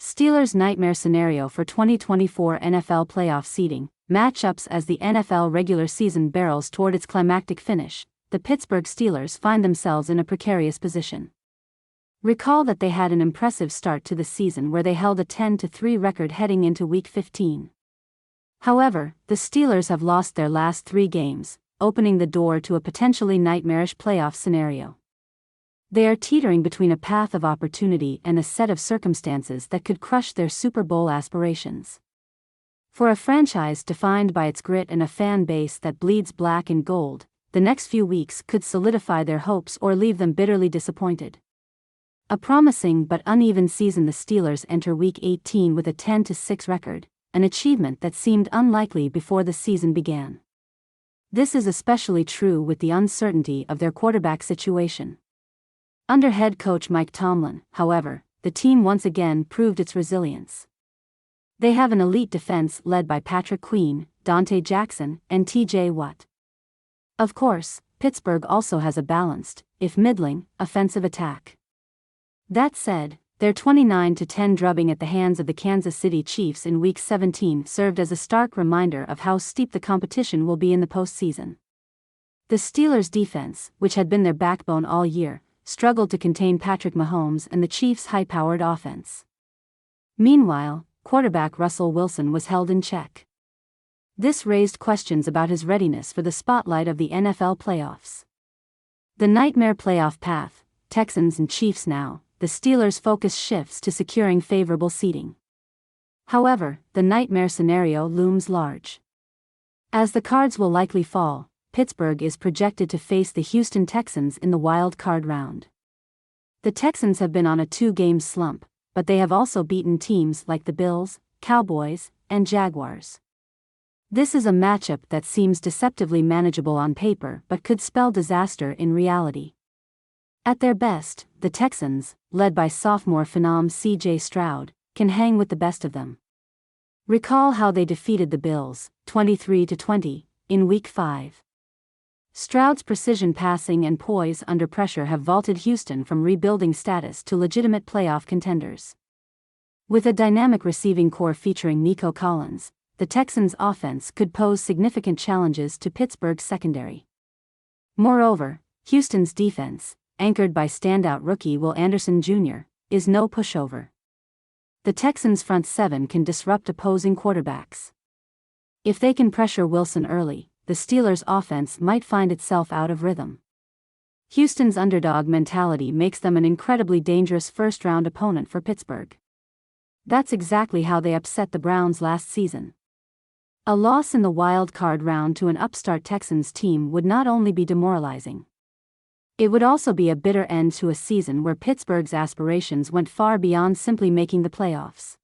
Steelers' nightmare scenario for 2024 NFL playoff seeding, matchups. As the NFL regular season barrels toward its climactic finish, the Pittsburgh Steelers find themselves in a precarious position. Recall that they had an impressive start to the season where they held a 10-3 record heading into Week 15. However, the Steelers have lost their last 3 games, opening the door to a potentially nightmarish playoff scenario. They are teetering between a path of opportunity and a set of circumstances that could crush their Super Bowl aspirations. For a franchise defined by its grit and a fan base that bleeds black and gold, the next few weeks could solidify their hopes or leave them bitterly disappointed. A promising but uneven season. The Steelers enter Week 18 with a 10-6 record, an achievement that seemed unlikely before the season began. This is especially true with the uncertainty of their quarterback situation. Under head coach Mike Tomlin, however, the team once again proved its resilience. They have an elite defense led by Patrick Queen, Dante Jackson, and T.J. Watt. Of course, Pittsburgh also has a balanced, if middling, offensive attack. That said, their 29-10 drubbing at the hands of the Kansas City Chiefs in Week 17 served as a stark reminder of how steep the competition will be in the postseason. The Steelers' defense, which had been their backbone all year, struggled to contain Patrick Mahomes and the Chiefs' high-powered offense. Meanwhile, quarterback Russell Wilson was held in check. This raised questions about his readiness for the spotlight of the NFL playoffs. The nightmare playoff path, Texans and Chiefs now. The Steelers' focus shifts to securing favorable seeding. However, the nightmare scenario looms large. As the cards will likely fall, Pittsburgh is projected to face the Houston Texans in the wild card round. The Texans have been on a 2-game slump, but they have also beaten teams like the Bills, Cowboys, and Jaguars. This is a matchup that seems deceptively manageable on paper but could spell disaster in reality. At their best, the Texans, led by sophomore phenom C.J. Stroud, can hang with the best of them. Recall how they defeated the Bills, 23-20, in Week 5. Stroud's precision passing and poise under pressure have vaulted Houston from rebuilding status to legitimate playoff contenders. With a dynamic receiving core featuring Nico Collins, the Texans' offense could pose significant challenges to Pittsburgh's secondary. Moreover, Houston's defense, anchored by standout rookie Will Anderson Jr., is no pushover. The Texans' front 7 can disrupt opposing quarterbacks. If they can pressure Wilson early, the Steelers' offense might find itself out of rhythm. Houston's underdog mentality makes them an incredibly dangerous first-round opponent for Pittsburgh. That's exactly how they upset the Browns last season. A loss in the wild card round to an upstart Texans team would not only be demoralizing. It would also be a bitter end to a season where Pittsburgh's aspirations went far beyond simply making the playoffs.